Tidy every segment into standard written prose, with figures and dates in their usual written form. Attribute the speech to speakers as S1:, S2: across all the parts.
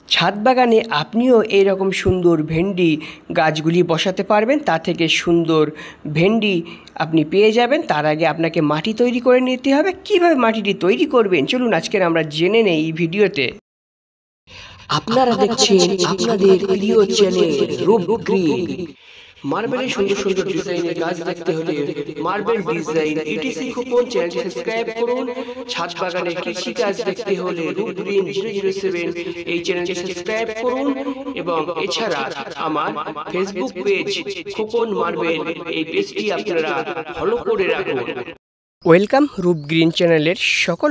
S1: ছাদ বাগানে আপনিও এইরকম সুন্দর ভেন্ডি গাছগুলি বসাতে পারবেন। তা থেকে সুন্দর ভেন্ডি আপনি পেয়ে যাবেন। তার আগে আপনাকে মাটি তৈরি করে নিতে হবে। কিভাবে মাটিটি তৈরি করবেন চলুন আজকের আমরা জেনে নেই এই ভিডিওতে। আপনারা দেখছেন আপনাদের প্রিয় চ্যানেল রূপ গ্রিন। মার্বেলের সুন্দর সুন্দর ডিজাইনের গাছ দেখতে হলে marble design etc coupon channel subscribe করুন। ছাদ বাগানে কৃষি কাজ দেখতে হলে রূপ গ্রিন 007 এই চ্যানেলটি সাবস্ক্রাইব করুন এবং এছাড়া আমার ফেসবুক পেজ খোকন মার্বেল এই পেজটি আপনারা ফলো করে রাখুন। ওয়েলকাম রূপ গ্রিন চ্যানেলের সকল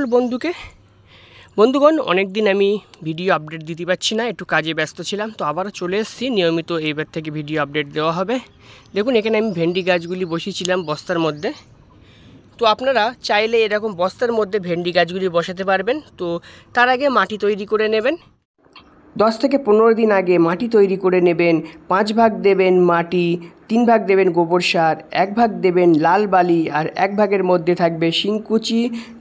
S1: বন্ধুগণ, অনেকদিন আমি ভিডিও আপডেট দিতে পারছি না, একটু কাজে ব্যস্ত ছিলাম। তো আবারও চলে এসেছি, নিয়মিত এইবার থেকে ভিডিও আপডেট দেওয়া হবে। দেখুন এখানে আমি ভেন্ডি গাছগুলি বসিয়েছিলাম বস্তার মধ্যে। তো আপনারা চাইলে এরকম বস্তার মধ্যে ভেন্ডি গাছগুলি বসাতে পারবেন। তো তার আগে মাটি তৈরি করে নেবেন। 10 থেকে 15 দিন আগে মাটি তৈরি করে নেবেন। 5 ভাগ দেবেন মাটি, 3 ভাগ দেবেন গোবর সার, 1 ভাগ দেবেন লাল বালি, আর 1 ভাগের মধ্যে থাকবে শিংকুচি,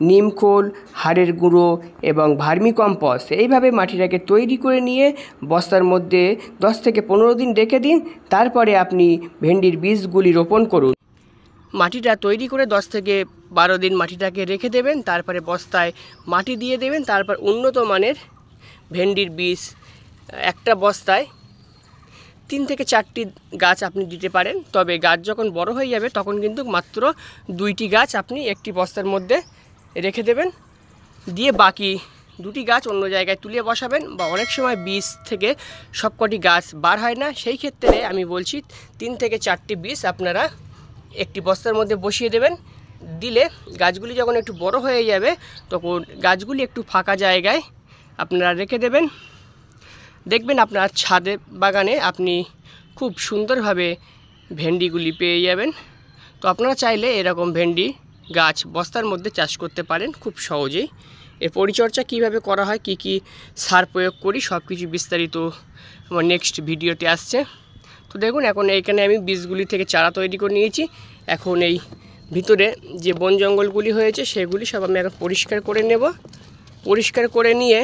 S1: নিমখোল, হাড়ের গুঁড়ো এবং ভার্মি কম্পোস্ট। এইভাবে মাটিটাকে তৈরি করে নিয়ে বস্তার মধ্যে 10 থেকে 15 দিন রেখে দিন। তারপরে আপনি ভেন্ডির বীজগুলি রোপণ করুন। মাটিটা তৈরি করে 10 থেকে 12 দিন মাটিটাকে রেখে দেবেন। তারপরে বস্তায় মাটি দিয়ে দেবেন। তারপর উন্নত মানের ভেন্ডির বীজ একটা বস্তায় 3 থেকে 4টি গাছ আপনি দিতে পারেন। তবে গাছ যখন বড় হয়ে যাবে তখন কিন্তু মাত্র 2টি গাছ আপনি একটি বস্তার মধ্যে রেখে দেবেন, দিয়ে বাকি 2টি গাছ অন্য জায়গায় তুলে বসাবেন। বা অনেক সময় বীজ থেকে সবকটি গাছ বার হয় না, সেই ক্ষেত্রে আমি বলছি 3 থেকে 4টি বীজ আপনারা একটি বস্তার মধ্যে বসিয়ে দেবেন। দিলে গাছগুলি যখন একটু বড় হয়ে যাবে তখন গাছগুলি একটু ফাঁকা জায়গায় আপনারা রেখে দেবেন। দেখবেন আপনার ছাদে বাগানে আপনি খুব সুন্দরভাবে ভেন্ডিগুলি পেয়ে যাবেন। তো আপনারা চাইলে এরকম ভেন্ডি গাছ বস্তার মধ্যে চাষ করতে পারেন খুব সহজেই। এর পরিচর্যা কিভাবে করা হয়, কি কি সার প্রয়োগ করি, সব কিছু বিস্তারিত আমার নেক্সট ভিডিওতে আসছে। তো দেখুন এখন এইখানে আমি বীজগুলি থেকে চারা তৈরি করে নিয়েছি। এখন এই ভিতরে যে বন জঙ্গলগুলি হয়েছে সেগুলি সব আমি এখন পরিষ্কার করে নেব। পরিষ্কার করে নিয়ে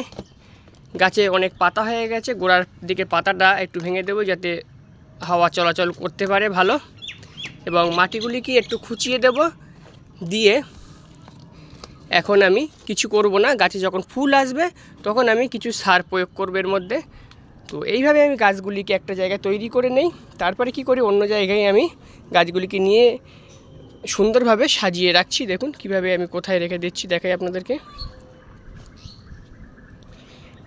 S1: গাছে অনেক পাতা হয়ে গেছে, গোড়ার দিকে পাতাটা একটু ভেঙে দেবো যাতে হাওয়া চলাচল করতে পারে ভালো। এবং মাটিগুলিকে একটু খুঁচিয়ে দেব। দিয়ে এখন আমি কিছু করব না, গাছে যখন ফুল আসবে তখন আমি কিছু সার প্রয়োগ করব এর মধ্যে। তো এইভাবে আমি গাছগুলিকে একটা জায়গায় তৈরি করে নেই। তারপরে কি করি, অন্য জায়গায় আমি গাছগুলিকে নিয়ে সুন্দরভাবে সাজিয়ে রাখছি। দেখুন কিভাবে আমি কোথায় রেখে দিচ্ছি, দেখাই আপনাদেরকে।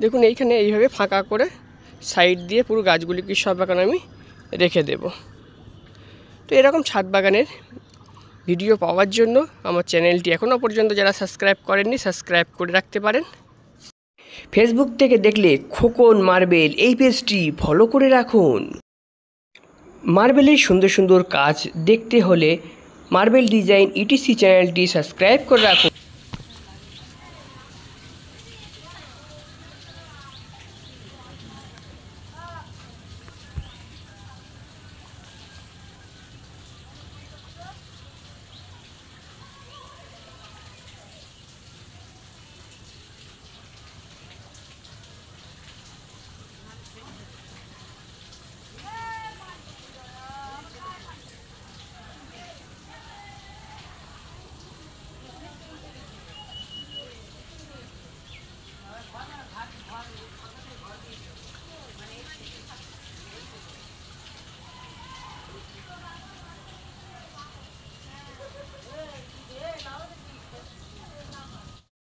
S1: দেখুন এইখানে এইভাবে ফাঁকা করে সাইড দিয়ে পুরো গাছগুলিকে সব বাগান আমি রেখে দেব। তো এরকম ছাদ বাগানের ভিডিও পাওয়ার জন্য আমার চ্যানেলটি এখনও পর্যন্ত যারা সাবস্ক্রাইব করেননি সাবস্ক্রাইব করে রাখতে পারেন। ফেসবুক থেকে দেখলে খোকন মার্বেল এই পেজটি ফলো করে রাখুন। মার্বেলের সুন্দর সুন্দর কাজ দেখতে হলে মার্বেল ডিজাইন ইটিসি চ্যানেলটি সাবস্ক্রাইব করে রাখুন।